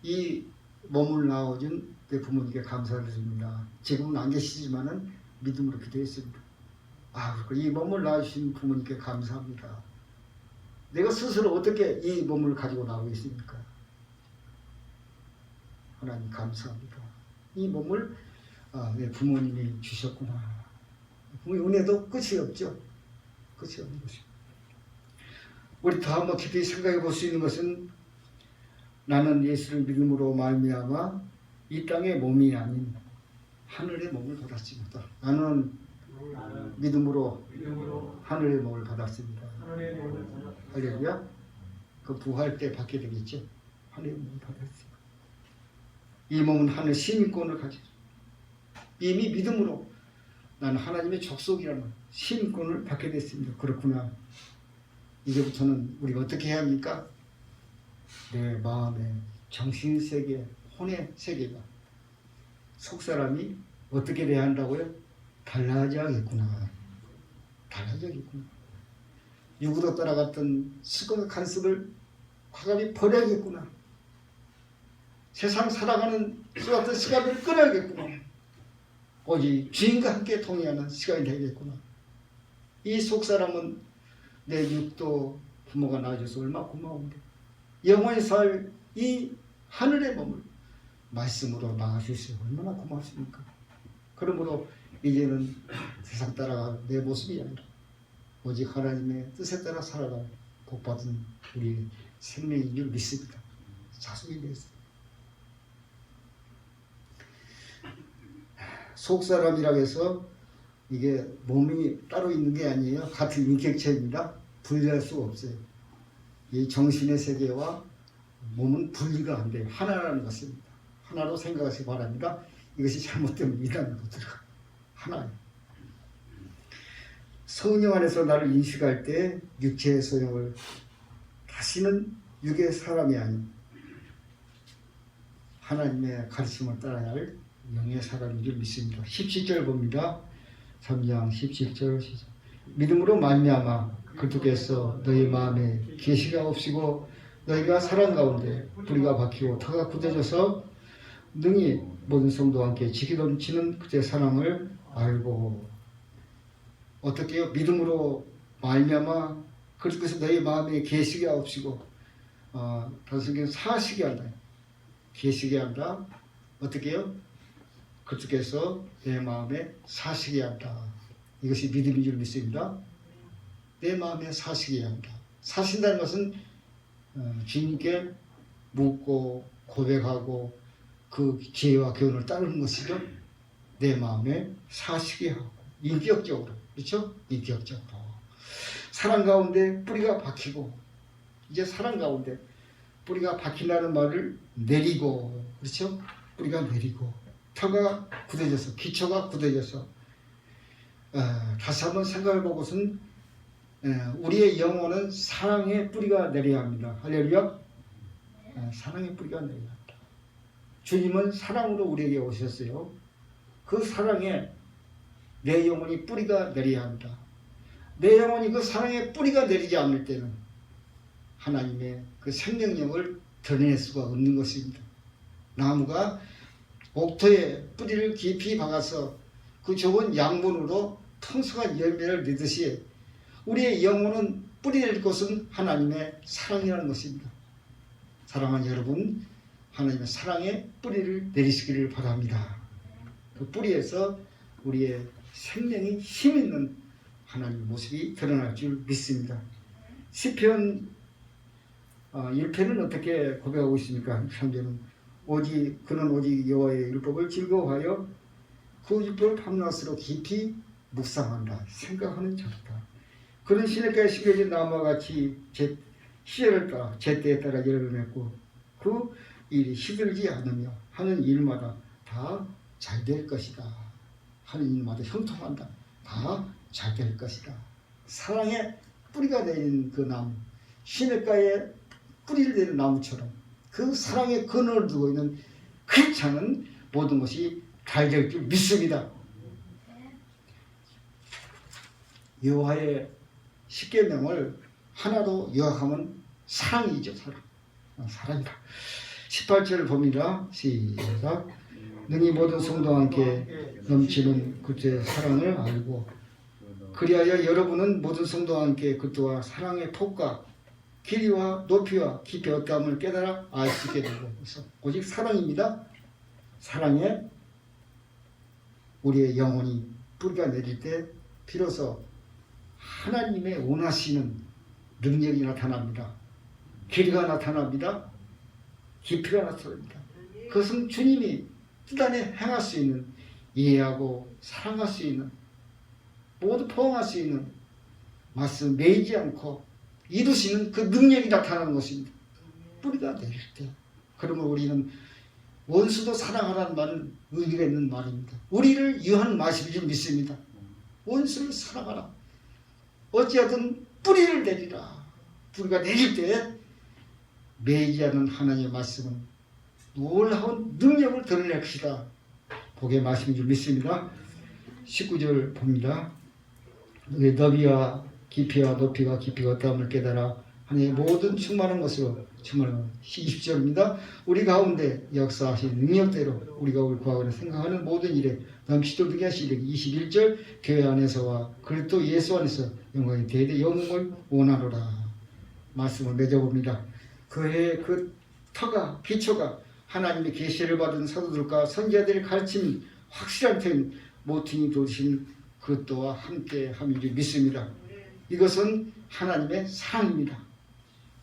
이 몸을 낳아준 내 부모님께 감사를 드립니다. 지금은 안 계시지만은 믿음으로 기도했습니다. 이 몸을 낳아주신 부모님께 감사합니다. 내가 스스로 어떻게 이 몸을 가지고 나오고 있습니까? 하나님 감사합니다. 이 몸을 내 부모님이 주셨구나. 부모의 은혜도 끝이 없죠. 끝이 없는 것입니다. 우리 더 한번 깊이 생각해 볼 수 있는 것은 나는 예수를 믿음으로 말미암아 이 땅의 몸이 아닌 하늘의 몸을 받았습니다. 나는 믿음으로 하늘의 몸을 받았습니다. 할렐루야. 그 부활 때 받게 되겠죠. 하늘의 몸을 받았습니다. 이 몸은 하늘 시민권을 가지고 이미 믿음으로 나는 하나님의 족속이라는 시민권을 받게 됐습니다. 그렇구나. 이제부터는 우리가 어떻게 해야 합니까? 내 마음의 정신세계, 혼의 세계가 속사람이 어떻게 돼야 한다고요? 달라져야겠구나. 달라져야겠구나. 육으로 따라갔던 습관 간섭을 과감히 버려야겠구나. 세상 살아가는 수같은 시간을 끊어야겠구나. 오직 주인과 함께 동의하는 시간이 되겠구나. 이 속사람은 내 육도 부모가 낳아줘서 얼마나 고마운데 영원히 살 이 하늘의 몸을 말씀으로 낳아주시오. 얼마나 고맙습니까? 그러므로 이제는 세상 따라가 내 모습이 아니라 오직 하나님의 뜻에 따라 살아갈 복받은 우리 생명인 줄 믿습니다. 자숙이 되었습니다. 속사람이라고 해서 이게 몸이 따로 있는 게 아니에요. 같은 인격체입니다. 분리할 수가 없어요. 이 정신의 세계와 몸은 분리가 안 돼요. 하나라는 것입니다. 하나로 생각하시기 바랍니다. 이것이 잘못되면 이단으로 들어가. 하나예요. 성령 안에서 나를 인식할 때 육체의 소용을 다시는 육의 사람이 아닌 하나님의 가르침을 따라야 할 영의 사람인 줄 믿습니다. 17절 봅니다. 3장 17절 시작. 믿음으로 말미암아 그리스도께서 너희 마음에 계시가 없이고 너희가 사랑 가운데 뿌리가 박히고 터가 굳어져서 능히 모든 성도와 함께 지기 넘치는 그의 사랑을 알고 어떻게 해요? 믿음으로 말미암아 그리스도께서 너희 마음에 계시가 없이고 단순히 사시게 한다. 계시게 한다. 어떻게 해요? 그리스도께서 내 마음에 사시게 한다. 이것이 믿음인 줄 믿습니다. 내 마음에 사시게 한다. 사신다는 것은 주님께 묻고 고백하고 그 지혜와 교훈을 따르는 것이죠. 내 마음에 사시게 하고 인격적으로, 그렇죠? 인격적으로 사랑 가운데 뿌리가 박히고 이제 사랑 가운데 뿌리가 박힌다는 말을 내리고, 그렇죠? 뿌리가 내리고 터가 굳어져서 기초가 굳어져서 다시 한번 생각해 보고선 우리의 영혼은 사랑의 뿌리가 내려야 합니다. 할렐루야. 사랑의 뿌리가 내려야 합니다. 주님은 사랑으로 우리에게 오셨어요. 그 사랑에 내 영혼이 뿌리가 내려야 합니다. 내 영혼이 그 사랑의 뿌리가 내리지 않을 때는 하나님의 그 생명력을 드러낼 수가 없는 것입니다. 나무가 옥토에 뿌리를 깊이 박아서 그 좋은 양분으로 풍성한 열매를 내듯이 우리의 영혼은 뿌리 낼 곳은 하나님의 사랑이라는 것입니다. 사랑하는 여러분, 하나님의 사랑의 뿌리를 내리시기를 바랍니다. 그 뿌리에서 우리의 생명이 힘있는 하나님의 모습이 드러날 줄 믿습니다. 시편 1편은 어떻게 고백하고 있습니까? 3절은 그는 오직 여호와의 율법을 즐거워하여 그 율법을 밤낮으로 깊이 묵상한다. 생각하는 자다. 그는 시냇가에 심겨진 나무와 같이 시절을 따라 제때에 따라 열을 맺고 그 일이 시들지 않으며 하는 일마다 다 잘 될 것이다. 하는 일마다 형통한다. 다 잘 될 것이다. 사랑의 뿌리가 내린 그 나무, 시냇가에 뿌리를 내린 나무처럼 그 사랑의 근원을 두고 있는 크리스찬은 모든 것이 잘 될 줄 믿습니다. 여호와의 십계명을 하나로 요약하면 사랑이죠. 사랑이다. 18절을 봅니다. 시작. 능히 모든 성도와 함께 넘치는 그때의 사랑을 알고 그리하여 여러분은 모든 성도와 함께 그때와 사랑의 폭과 길이와 높이와 깊이 어떠함을 깨달아 알 수 있게 되고 그래서 오직 사랑입니다. 사랑에 우리의 영혼이 뿌리가 내릴 때 비로소 하나님의 원하시는 능력이 나타납니다. 길이가 나타납니다. 깊이가 나타납니다. 그것은 주님이 뜻안에 행할 수 있는, 이해하고 사랑할 수 있는, 모두 포용할 수 있는 말씀 매이지 않고 이루시는 그 능력이 나타나는 것입니다. 뿌리가 내릴 때. 그러면 우리는 원수도 사랑하라는 말은 의미가 있는 말입니다. 우리를 유한 말씀인 줄 믿습니다. 원수를 사랑하라. 어찌하든 뿌리를 내리라. 뿌리가 내릴 때 매이지 않은 하나님의 말씀은 놀라운 능력을 드러낼 것이다. 복의 말씀인 줄 믿습니다. 19절 봅니다. 너비와 깊이와 높이가 깊이가 어떠함을 깨달아 하나님의 모든 충만한 것으로 충만한 20절입니다. 우리 가운데 역사하신 능력대로 우리가 구하거나 생각하는 모든 일에 넘치도록 하시되 21절 교회 안에서와 그리스도 예수 안에서 영광이 대대 영웅을 원하노라. 말씀을 맺어봅니다. 그의 그 터가 기초가 하나님의 계시를 받은 사도들과 선지자들의 가르침이 확실한 된 모퉁이 도신 그리스도와 함께 함인 줄 믿습니다. 이것은 하나님의 사랑입니다.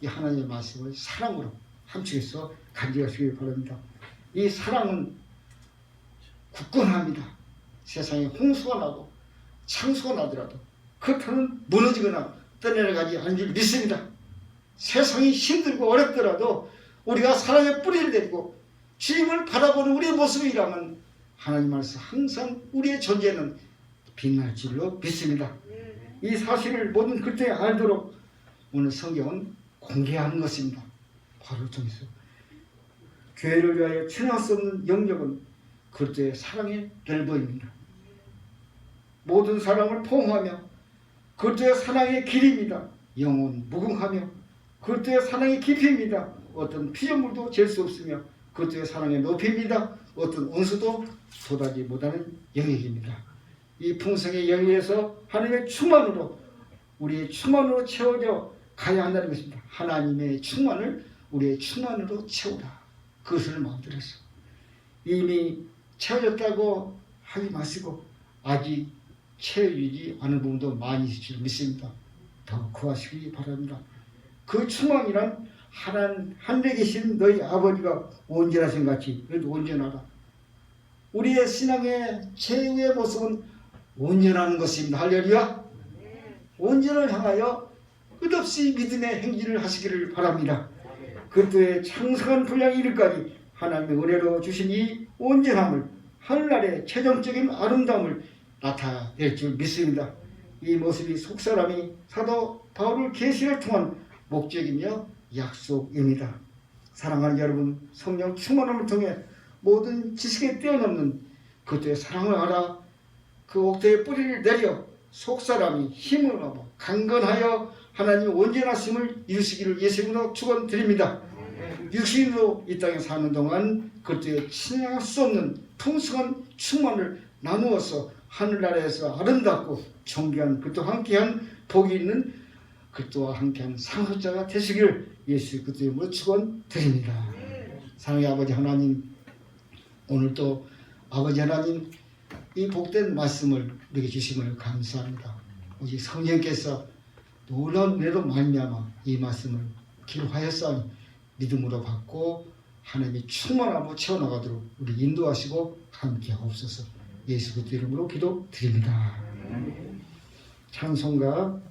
이 하나님의 말씀을 사랑으로 함축해서 간직하시기 바랍니다. 이 사랑은 굳건합니다. 세상에 홍수가 나고 창수가 나더라도 그 터는 무너지거나 떠내려가지 않을 줄 믿습니다. 세상이 힘들고 어렵더라도 우리가 사랑의 뿌리를 내리고 주님을 바라보는 우리의 모습이라면 하나님 말씀 항상 우리의 존재는 빛날 줄로 믿습니다. 이 사실을 모든 그때에 알도록 오늘 성경은 공개하는 것입니다. 바로 통해서 교회를 위하여 지나갈 수 없는 영역은 그때의 사랑의 벨버입니다. 모든 사랑을 포옹하며 그때의 사랑의 길입니다. 영혼 무궁하며 그때의 사랑의 깊이입니다. 어떤 피조물도 잴 수 없으며 그때의 사랑의 높이입니다. 어떤 원수도 도달하지 못하는 영역입니다. 이 풍성의 영역에서 하나님의 충만으로 우리의 충만으로 채워져 가야 한다는 것입니다. 하나님의 충만을 우리의 충만으로 채우라. 그것을 마음들어서 이미 채워졌다고 하지 마시고 아직 채워지지 않은 부분도 많이 있을 줄 믿습니다. 더 구하시기 바랍니다. 그 충만이란 하늘에 계신 너희 아버지가 온전하신 같이 그래도 온전하라. 우리의 신앙의 최후의 모습은 온전하는 것입니다. 할렐루야. 온전을 향하여 끝없이 믿음의 행진을 하시기를 바랍니다. 그리스도의 창성한 분량이 이르기까지 하나님의 은혜로 주신 이 온전함을 하늘날의 최종적인 아름다움을 나타낼 줄 믿습니다. 이 모습이 속사람이 사도 바울을 계시를 통한 목적이며 약속입니다. 사랑하는 여러분, 성령 충만함을 통해 모든 지식에 뛰어넘는 그때의 사랑을 알아 그 옥토의 뿌리를 내려 속사람이 힘을 얻어 강건하여 하나님의 온전하심을 이루시기를 예수님으로 축원드립니다. 육신으로 이 땅에 사는 동안 그때에 친할 수 없는 풍성한 충만을 나누어서 하늘나라에서 아름답고 존귀한 그때와 함께한 복이 있는 그때와 함께한 상속자가 되시길 예수 그리스도의 이름으로 축원드립니다. 사랑의 아버지 하나님, 오늘도 아버지 하나님 이 복된 말씀을 우리에게 주심을 감사합니다. 오직 성령께서 놀라운 은혜로 말미암아 이 말씀을 기록하였사오니 믿음으로 받고 하나님이 충만함으로 채워나가도록 우리 인도하시고 함께하옵소서. 예수 그리스도 이름으로 기도드립니다. 찬송가